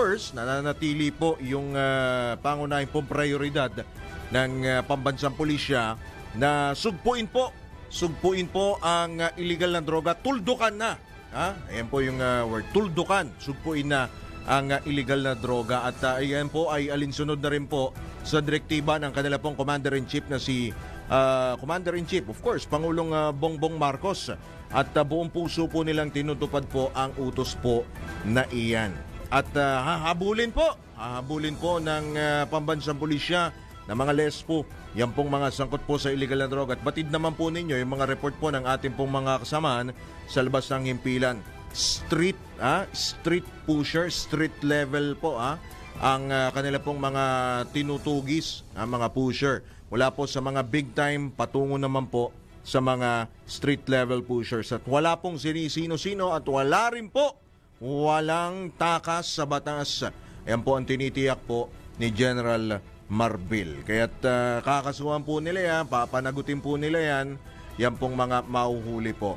course, nananatili po yung pangunahing pong prioridad ng pambansang pulisya na sugpuin po ang illegal na droga, tuldukan na. Ayan po yung word, tuldukan, sugpuin na ang illegal na droga at ayan po ay alinsunod na rin po sa direktiba ng kanila pong Commander-in-Chief na si Commander-in-Chief, of course, Pangulong Bongbong Marcos at buong puso po nilang tinutupad po ang utos po na iyan. At hahabulin po ng pambansang pulisya na mga lespo, yan pong mga sangkot po sa illegal na droga. At batid naman po ninyo yung mga report po ng ating pong mga kasamahan sa labas ng himpilan. Street pusher, street level po ang kanila pong mga tinutugis, mga pusher. Wala po sa mga big time, patungo naman po sa mga street level pushers. At wala pong sinisino-sino at wala rin po walang takas sa batas. Ayan po ang tinitiyak po ni General Marbil. Kaya't kakasuhan po nila yan, papanagutin po nila yan, yan pong mga mauhuli po.